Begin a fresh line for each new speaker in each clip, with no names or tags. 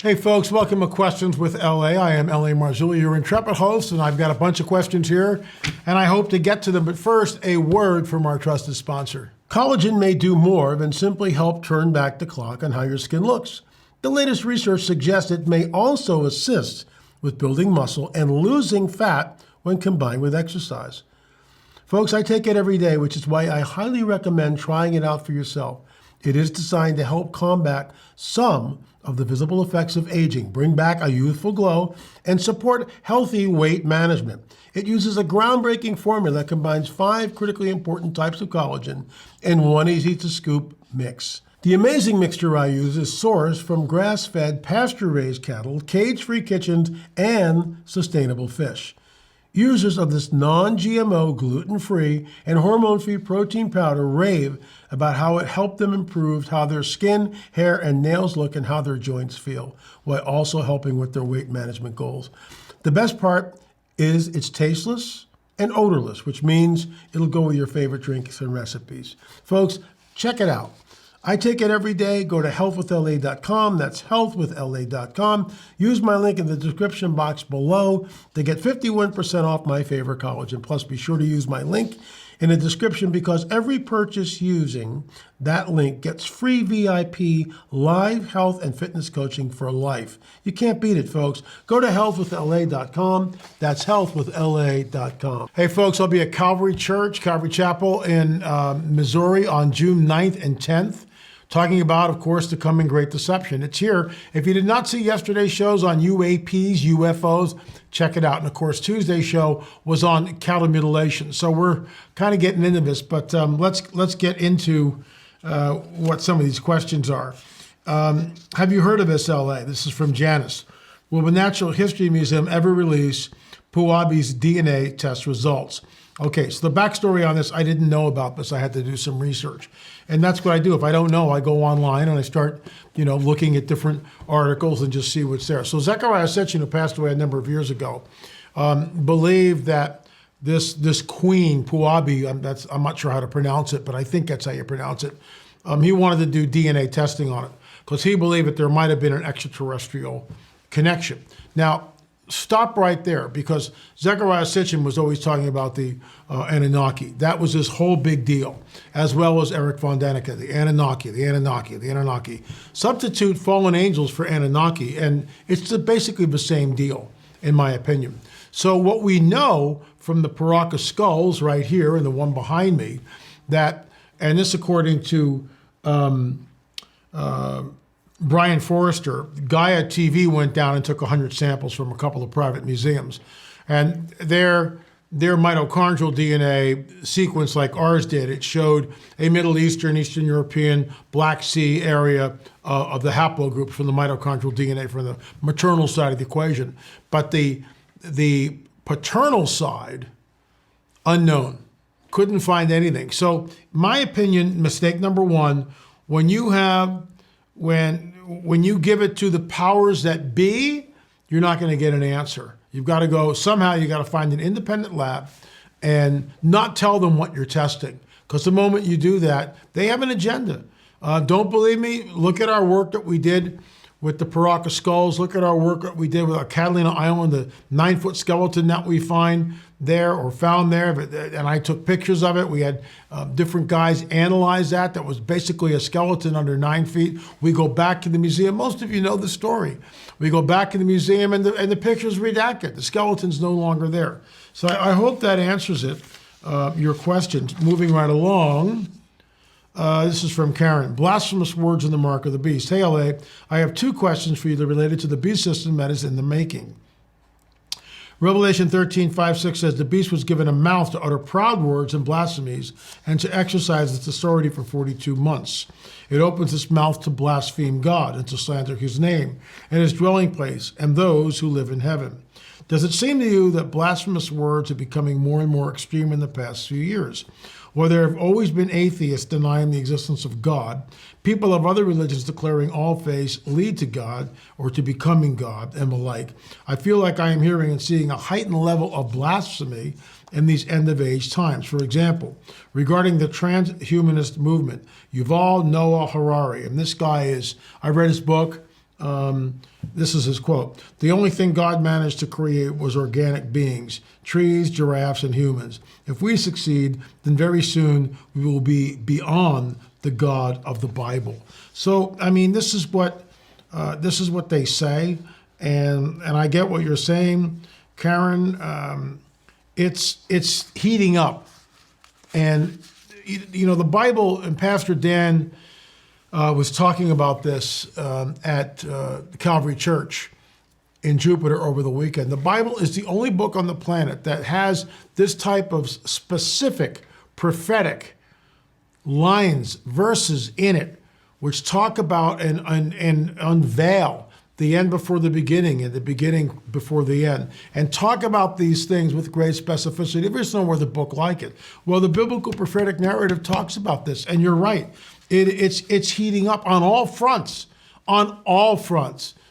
Hey folks, welcome to Questions with LA. I am LA Marzulli, your intrepid host, and I've got a bunch of questions here, and I hope to get to them. But first, a word from our trusted sponsor. Collagen may do more than simply help turn back the clock on how your skin looks. The latest research suggests it may also assist with building muscle and losing fat when combined with exercise. Folks, I take it every day, which is why I highly recommend trying it out for yourself. It is designed to help combat some of the visible effects of aging, bring back a youthful glow, and support healthy weight management. It uses a groundbreaking formula that combines 5 critically important types of collagen in one easy-to-scoop mix. The amazing mixture I use is sourced from grass-fed, pasture-raised cattle, cage-free kitchens, and sustainable fish. Users of this non-GMO, gluten-free, and hormone-free protein powder rave about how it helped them improve how their skin, hair, and nails look and how their joints feel, while also helping with their weight management goals. The best part is it's tasteless and odorless, which means it'll go with your favorite drinks and recipes. Folks, check it out. I take it every day. Go to healthwithla.com. That's healthwithla.com. Use my link in the description box below to get 51% off my favorite collagen. Plus, be sure to use my link in the description because every purchase using that link gets free VIP live health and fitness coaching for life. You can't beat it, folks. Go to healthwithla.com. That's healthwithla.com. Hey, folks, I'll be at Calvary Church, Calvary Chapel in Missouri on June 9th and 10th. Talking about, of course, the coming Great Deception. It's here. If you did not see yesterday's shows on UAPs, UFOs, check it out. And of course, Tuesday's show was on cattle mutilation. So we're kind of getting into this, but let's get into what some of these questions are. Have you heard of this, LA? This is from Janice. Will the Natural History Museum ever release Puabi's DNA test results? Okay, so the backstory on this, I didn't know about this. I had to do some research. And that's what I do. If I don't know, I go online and I start, looking at different articles and just see what's there. So Zechariah Sitchin, who passed away a number of years ago, believed that this queen, Puabi, I'm not sure how to pronounce it, but I think that's how you pronounce it. He wanted to do DNA testing on it because he believed that there might have been an extraterrestrial connection. Now, stop right there because Zechariah Sitchin was always talking about the Anunnaki. That was his whole big deal, as well as Eric von Däniken, the Anunnaki, the Anunnaki, the Anunnaki. Substitute fallen angels for Anunnaki, and it's basically the same deal, in my opinion. So what we know from the Paraka skulls right here and the one behind me, that, and this according to Brian Forrester, Gaia TV went down and took 100 samples from a couple of private museums. And their mitochondrial DNA sequence, like ours did, it showed a Middle Eastern, Eastern European, Black Sea area of the haplogroup from the mitochondrial DNA from the maternal side of the equation. But the paternal side, unknown. Couldn't find anything. So my opinion, mistake number one, when you give it to the powers that be, you're not going to get an answer. You've got to go, somehow you got to find an independent lab and not tell them what you're testing. Because the moment you do that, they have an agenda. Don't believe me? Look at our work that we did with the Paraka skulls. Look at our work that we did with our Catalina Island, the 9-foot skeleton that we find there or found there. And I took pictures of it. We had different guys analyze that. That was basically a skeleton under 9 feet. We go back to the museum. Most of you know the story. We go back to the museum and the picture's redacted. The skeleton's no longer there. So I hope that answers it, your questions. Moving right along. This is from Karen. Blasphemous words in the mark of the beast. Hey, LA, I have 2 questions for you that are related to the beast system that is in the making. Revelation 13:5-6 says the beast was given a mouth to utter proud words and blasphemies and to exercise its authority for 42 months. It opens its mouth to blaspheme God and to slander his name and his dwelling place and those who live in heaven. Does it seem to you that blasphemous words are becoming more and more extreme in the past few years? While there have always been atheists denying the existence of God, people of other religions declaring all faiths lead to God or to becoming God and the like, I feel like I am hearing and seeing a heightened level of blasphemy in these end-of-age times. For example, regarding the transhumanist movement, Yuval Noah Harari, and this guy is, I read his book, This is his quote. The only thing God managed to create was organic beings, trees, giraffes, and humans. If we succeed, then very soon we will be beyond the God of the Bible. So, I mean, this is what they say, and I get what you're saying, Karen. It's heating up, and the Bible, and Pastor Dan was talking about this at Calvary Church in Jupiter over the weekend. The Bible is the only book on the planet that has this type of specific prophetic lines, verses in it, which talk about and unveil the end before the beginning and the beginning before the end, and talk about these things with great specificity. There is no other book like it. Well, the biblical prophetic narrative talks about this, and you're right. It's heating up on all fronts,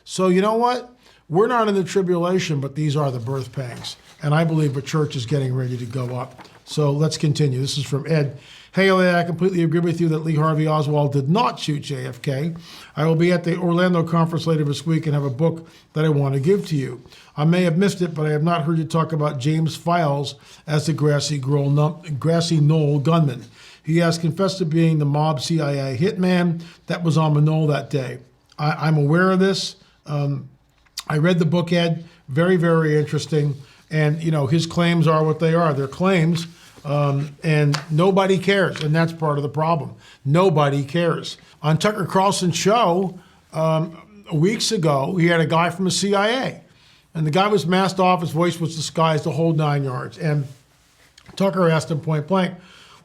So you know what? We're not in the tribulation, but these are the birth pangs. And I believe the church is getting ready to go up. So let's continue. This is from Ed. Hey, LA, I completely agree with you that Lee Harvey Oswald did not shoot JFK. I will be at the Orlando conference later this week and have a book that I want to give to you. I may have missed it, but I have not heard you talk about James Files as the Grassy Knoll gunman. He has confessed to being the mob CIA hitman that was on the knoll that day. I'm aware of this. I read the book, Ed. Very, very interesting. And, his claims are what they are. They're claims, and nobody cares. And that's part of the problem. Nobody cares. On Tucker Carlson's show weeks ago, he had a guy from the CIA. And the guy was masked off. His voice was disguised, the whole 9 yards. And Tucker asked him point blank,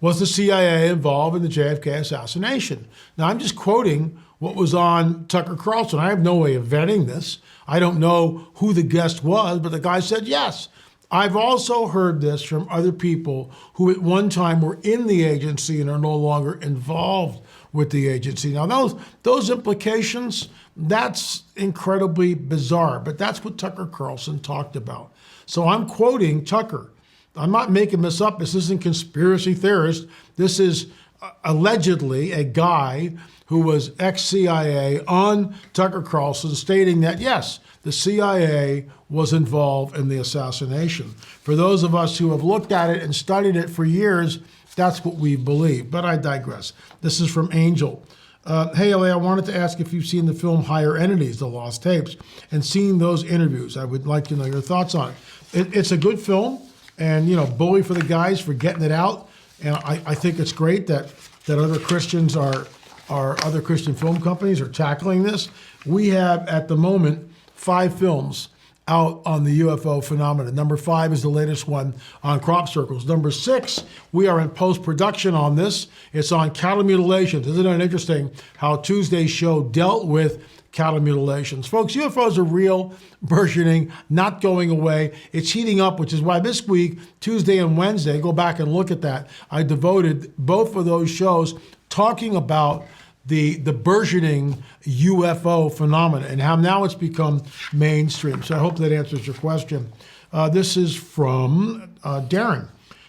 was the CIA involved in the JFK assassination? Now, I'm just quoting what was on Tucker Carlson. I have no way of vetting this. I don't know who the guest was, but the guy said yes. I've also heard this from other people who at one time were in the agency and are no longer involved with the agency. Now, those implications, that's incredibly bizarre, but that's what Tucker Carlson talked about. So I'm quoting Tucker. I'm not making this up. This isn't conspiracy theorist. This is allegedly a guy who was ex-CIA on Tucker Carlson stating that, yes, the CIA was involved in the assassination. For those of us who have looked at it and studied it for years, that's what we believe. But I digress. This is from Angel. Hey, LA, I wanted to ask if you've seen the film Higher Entities, The Lost Tapes, and seen those interviews. I would like to know your thoughts on it. It's a good film. And, bully for the guys for getting it out. And I think it's great that other Christians other Christian film companies are tackling this. We have, at the moment, 5 films out on the UFO phenomenon. Number 5 is the latest one on crop circles. Number 6, we are in post-production on this. It's on cattle mutilations. Isn't it interesting how Tuesday's show dealt with cattle mutilations? Folks, UFOs are real, burgeoning, not going away. It's heating up, which is why this week, Tuesday and Wednesday, go back and look at that. I devoted both of those shows talking about the burgeoning UFO phenomena and how now it's become mainstream. So I hope that answers your question. This is from Darren.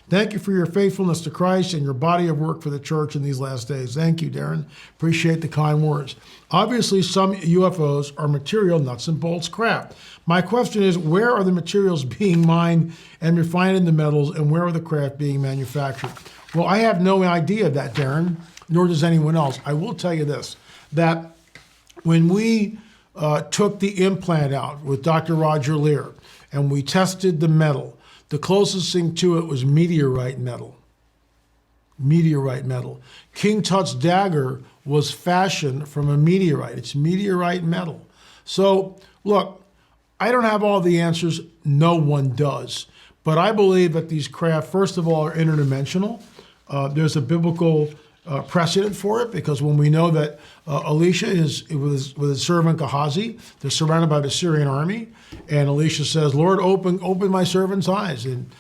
Thank you for your faithfulness to Christ and your body of work for the church in these last days. Thank you, Darren. Appreciate the kind words. Obviously, some UFOs are material nuts and bolts crap. My question is, where are the materials being mined and refined into metals, and where are the craft being manufactured? Well, I have no idea of that, Darren, nor does anyone else. I will tell you this, that when we took the implant out with Dr. Roger Lear and we tested the metal, the closest thing to it was meteorite metal. Meteorite metal. King Tut's dagger was fashioned from a meteorite. It's meteorite metal. So, look, I don't have all the answers. No one does. But I believe that these craft, first of all, are interdimensional. There's a biblical precedent for it, because when we know that Elisha is with his servant Gehazi, they're surrounded by the Syrian army, and Elisha says, Lord, open my servant's eyes. And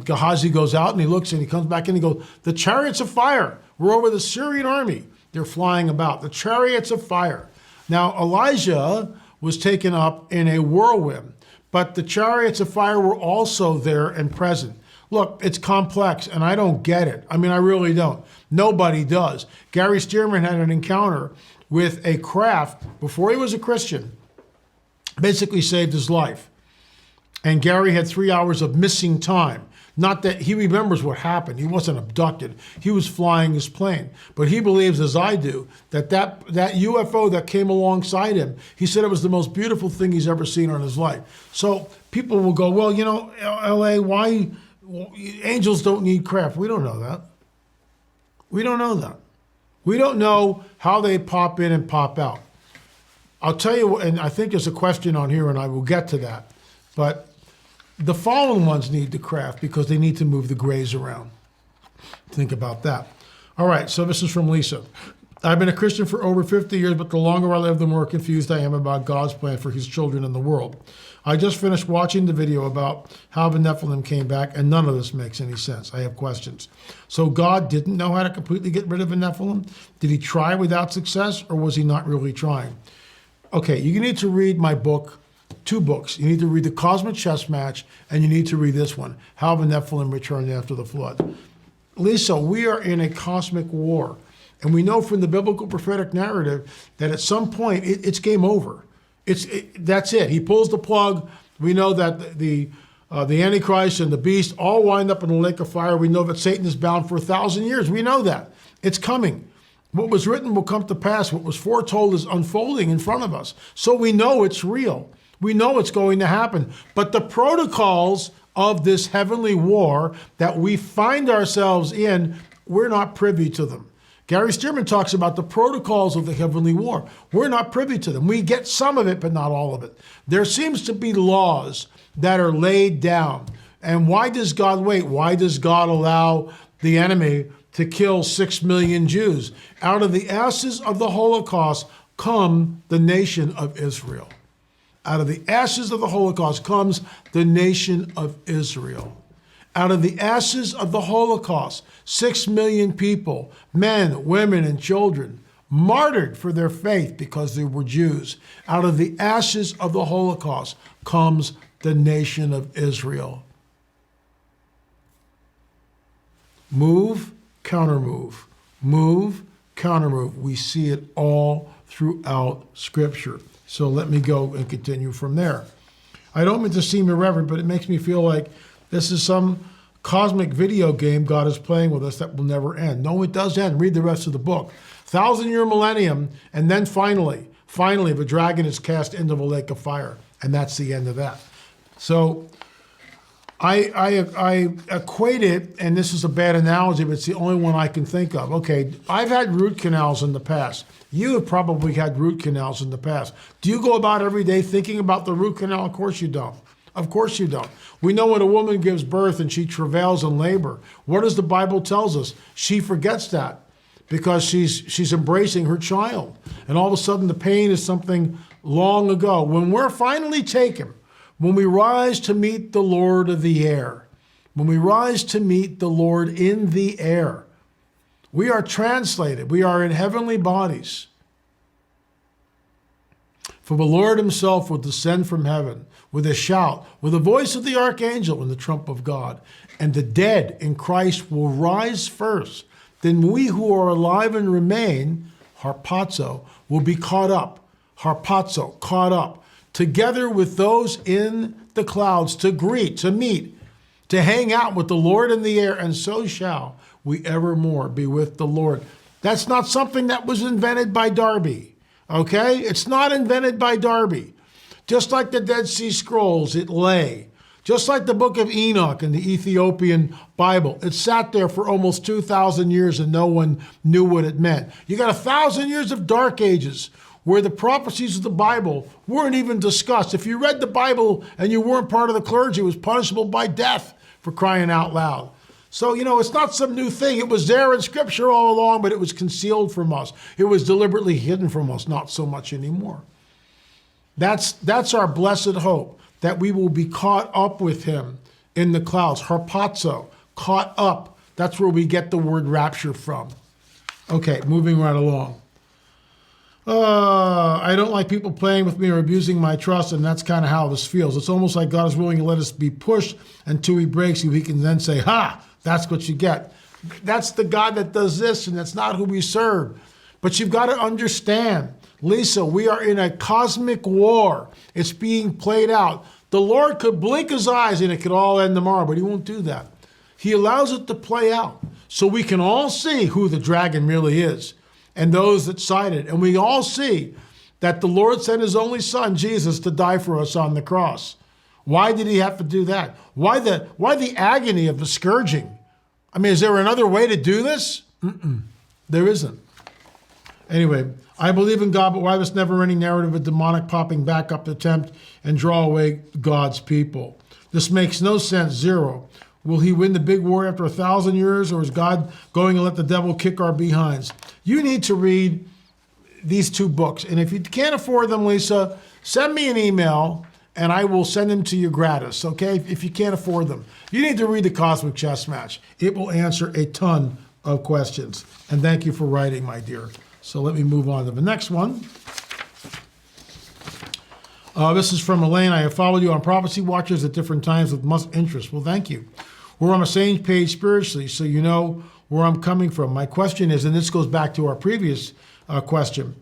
Gehazi goes out and he looks and he comes back in and he goes, the chariots of fire were over the Syrian army. They're flying about. The chariots of fire. Now, Elijah was taken up in a whirlwind, but the chariots of fire were also there and present. Look, it's complex, and I don't get it. I mean, I really don't. Nobody does. Gary Stearman had an encounter with a craft before he was a Christian, basically saved his life. And Gary had 3 hours of missing time. Not that he remembers what happened. He wasn't abducted. He was flying his plane. But he believes, as I do, that UFO that came alongside him, he said it was the most beautiful thing he's ever seen in his life. So people will go, well, you know, LA, why angels don't need craft? We don't know that. We don't know that. We don't know how they pop in and pop out. I'll tell you, and I think there's a question on here, and I will get to that. But the fallen ones need the craft because they need to move the grays around. Think about that. All right, so this is from Lisa. I've been a Christian for over 50 years, but the longer I live, the more confused I am about God's plan for his children in the world. I just finished watching the video about how the Nephilim came back, and none of this makes any sense. I have questions. So God didn't know how to completely get rid of the Nephilim? Did he try without success, or was he not really trying? Okay, you need to read my book, 2 books. You need to read The Cosmic Chess Match, and you need to read this one, How the Nephilim Returned After the Flood. Lisa, we are in a cosmic war, and we know from the biblical prophetic narrative that at some point it's game over. That's it. He pulls the plug. We know that the Antichrist and the beast all wind up in the lake of fire. We know that Satan is bound for 1,000 years. We know that. It's coming. What was written will come to pass. What was foretold is unfolding in front of us. So we know it's real. We know it's going to happen. But the protocols of this heavenly war that we find ourselves in, we're not privy to them. Gary Stearman talks about the protocols of the heavenly war. We're not privy to them. We get some of it, but not all of it. There seems to be laws that are laid down. And why does God wait? Why does God allow the enemy to kill 6 million Jews? Out of the ashes of the Holocaust come the nation of Israel. Out of the ashes of the Holocaust comes the nation of Israel. Out of the ashes of the Holocaust, 6 million people, men, women, and children, martyred for their faith because they were Jews. Out of the ashes of the Holocaust comes the nation of Israel. Move, countermove. Move, countermove. We see it all throughout Scripture. So let me go and continue from there. I don't mean to seem irreverent, but it makes me feel like this is some cosmic video game God is playing with us that will never end. No, it does end. Read the rest of the book. 1,000-year millennium, and then finally, the dragon is cast into the lake of fire, and that's the end of that. So I equate it, and this is a bad analogy, but it's the only one I can think of. Okay, I've had root canals in the past. You have probably had root canals in the past. Do you go about every day thinking about the root canal? Of course you don't. Of course you don't. We know when a woman gives birth and she travails in labor, what does the Bible tells us? She forgets that because she's embracing her child. And all of a sudden the pain is something long ago. When we're finally taken, when we rise to meet the Lord of the air, when we rise to meet the Lord in the air, we are translated. We are in heavenly bodies. For the Lord himself will descend from heaven with a shout, with the voice of the archangel and the trump of God. And the dead in Christ will rise first. Then we who are alive and remain, harpazo, will be caught up. Harpazo, caught up. Together with those in the clouds to greet, to meet, to hang out with the Lord in the air. And so shall we evermore be with the Lord. That's not something that was invented by Darby. Okay? It's not invented by Darby. Just like the Dead Sea Scrolls, it lay. Just like the book of Enoch in the Ethiopian Bible, it sat there for almost 2,000 years and no one knew what it meant. You got 1,000 years of dark ages where the prophecies of the Bible weren't even discussed. If you read the Bible and you weren't part of the clergy, it was punishable by death, for crying out loud. So, it's not some new thing. It was there in Scripture all along, but it was concealed from us. It was deliberately hidden from us, not so much anymore. That's our blessed hope, that we will be caught up with him in the clouds. Harpazo, caught up. That's where we get the word rapture from. Okay, moving right along. I don't like people playing with me or abusing my trust, and that's kind of how this feels. It's almost like God is willing to let us be pushed until he breaks you. He can then say, ha, that's what you get. That's the God that does this, and that's not who we serve. But you've got to understand, Lisa, we are in a cosmic war. It's being played out. The Lord could blink his eyes and it could all end tomorrow, but he won't do that. He allows it to play out so we can all see who the dragon really is and those that sided. And we all see that the Lord sent his only son, Jesus, to die for us on the cross. Why did he have to do that? Why the agony of the scourging? I mean, is there another way to do this? There isn't. Anyway, I believe in God, but why this never-ending narrative of demonic popping back up to tempt and draw away God's people? This makes no sense, zero. Will he win the big war after 1,000 years, or is God going to let the devil kick our behinds? You need to read these two books. And if you can't afford them, Lisa, send me an email and I will send them to you gratis, okay? If you can't afford them. You need to read The Cosmic Chess Match. It will answer a ton of questions. And thank you for writing, my dear. So let me move on to the next one. This is from Elaine. I have followed you on Prophecy Watchers at different times with much interest. Well, thank you. We're on the same page spiritually, so you know where I'm coming from. My question is, and this goes back to our previous question,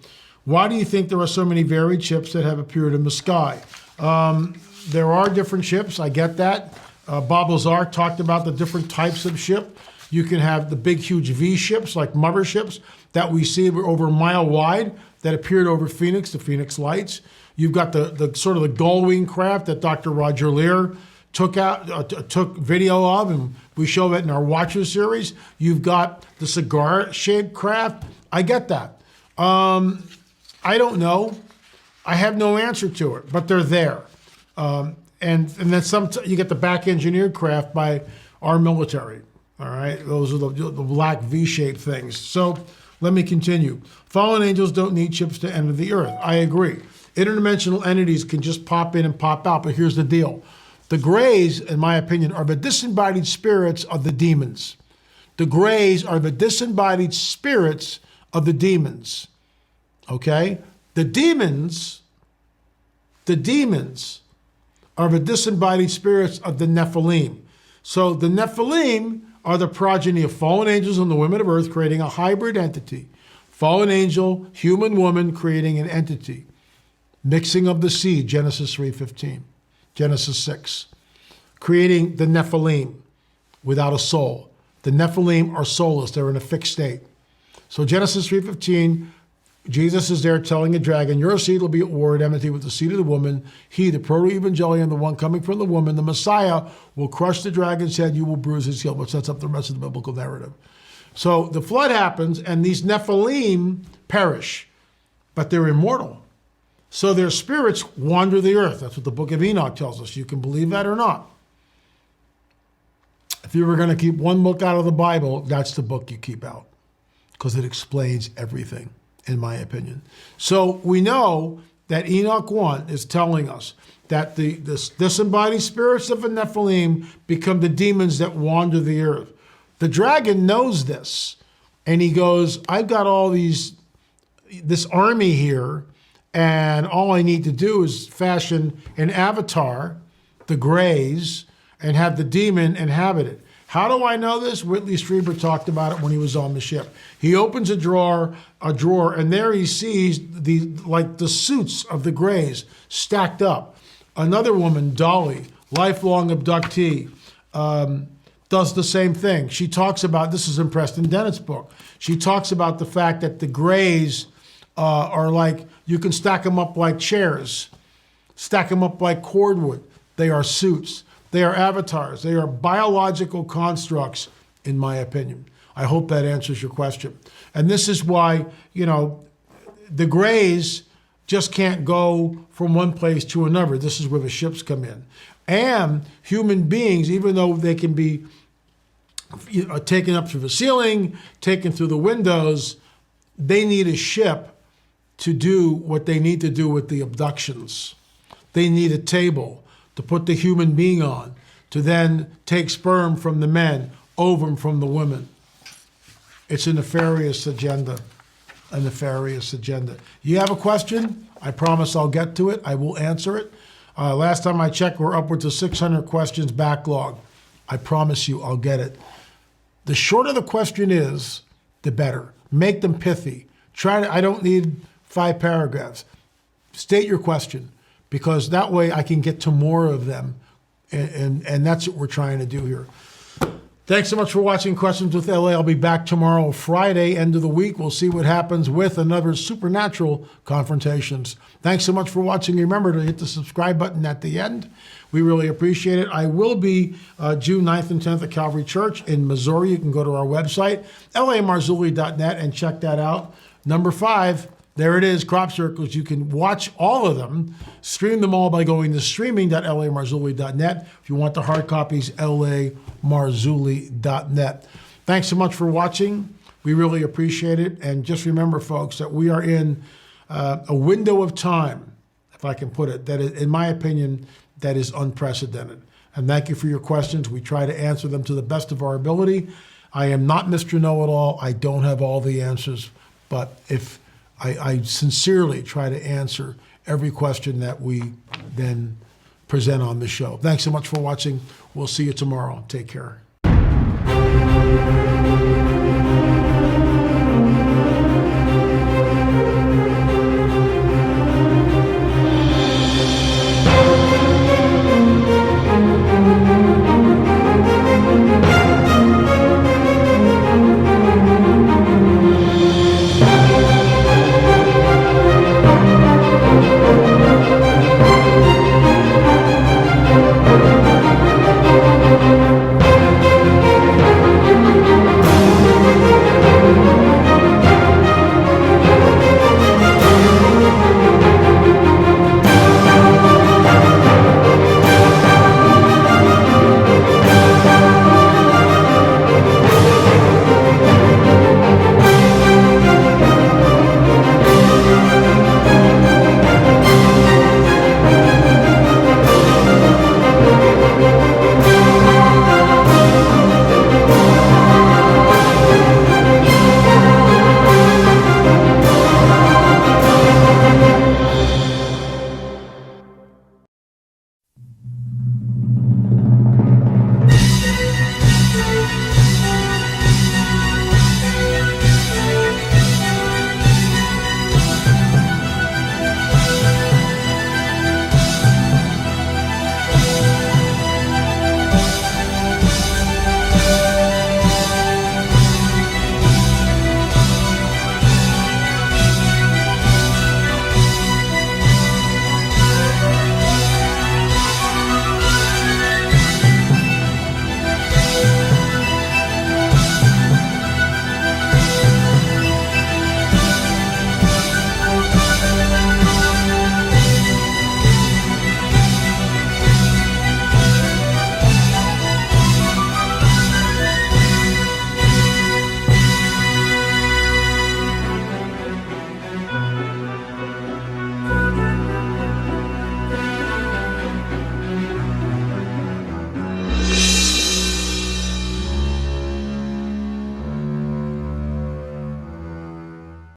why do you think there are so many varied ships that have appeared in the sky? There are different ships, I get that. Bob Lazar talked about the different types of ship. You can have the big, huge V ships, like mother ships, that we see over a mile wide, that appeared over Phoenix, the Phoenix Lights. You've got the sort of the gull-wing craft that Dr. Roger Lear took video of, and we show that in our Watcher series. You've got the cigar-shaped craft. I get that. I don't know. I have no answer to it, but they're there. And then you get the back-engineered craft by our military. All right, those are the black V-shaped things. So let me continue. Fallen angels don't need ships to enter the earth. I agree. Interdimensional entities can just pop in and pop out, but here's the deal. The grays, in my opinion, are the disembodied spirits of the demons. The grays are the disembodied spirits of the demons. Okay? The demons are the disembodied spirits of the Nephilim. So the Nephilim are the progeny of fallen angels and the women of earth, creating a hybrid entity. Fallen angel, human woman, creating an entity. Mixing of the seed, Genesis 3:15. Genesis 6. Creating the Nephilim without a soul. The Nephilim are soulless. They're in a fixed state. So Genesis 3:15, Jesus is there telling a dragon, your seed will be at war at enmity with the seed of the woman. He, the proto-evangelion, the one coming from the woman, the Messiah, will crush the dragon's head. You will bruise his heel, which sets up the rest of the biblical narrative. So the flood happens, and these Nephilim perish, but they're immortal. So their spirits wander the earth. That's what the book of Enoch tells us. You can believe that or not. If you were going to keep one book out of the Bible, that's the book you keep out, because it explains everything, in my opinion. So we know that Enoch 1 is telling us that the disembodied spirits of the Nephilim become the demons that wander the earth. The dragon knows this, and he goes, I've got all this army here, and all I need to do is fashion an avatar, the Greys, and have the demon inhabit it. How do I know this? Whitley Strieber talked about it when he was on the ship. He opens a drawer, and there he sees the suits of the Greys stacked up. Another woman, Dolly, lifelong abductee, does the same thing. She talks about, this is in Preston Dennett's book, she talks about the fact that the Greys are like, you can stack them up like chairs, stack them up like cordwood. They are suits. They are avatars. They are biological constructs, in my opinion. I hope that answers your question. And this is why, the Greys just can't go from one place to another. This is where the ships come in. And human beings, even though they can be taken up through the ceiling, taken through the windows, they need a ship to do what they need to do with the abductions. They need a table to put the human being on, to then take sperm from the men, ovum from the women. It's a nefarious agenda. a nefarious agenda. You have a question? I promise I'll get to it. I will answer it. Last time I checked, we're upwards of 600 questions backlog. I promise you I'll get it. The shorter the question is, the better. Make them pithy. I don't need 5 paragraphs. State your question, because that way I can get to more of them. And that's what we're trying to do here. Thanks so much for watching Questions with LA. I'll be back tomorrow, Friday, end of the week. We'll see what happens with another supernatural confrontations. Thanks so much for watching. Remember to hit the subscribe button at the end. We really appreciate it. I will be June 9th and 10th at Calvary Church in Missouri. You can go to our website, lamarzulli.net, and check that out. Number 5, there it is, crop circles. You can watch all of them, stream them all by going to streaming.lamarzulli.net. If you want the hard copies, lamarzulli.net. Thanks so much for watching. We really appreciate it. And just remember, folks, that we are in a window of time, if I can put it, that is, in my opinion, that is unprecedented. And thank you for your questions. We try to answer them to the best of our ability. I am not Mr. Know-It-All. I don't have all the answers. But if I sincerely try to answer every question that we then present on the show. Thanks so much for watching. We'll see you tomorrow. Take care.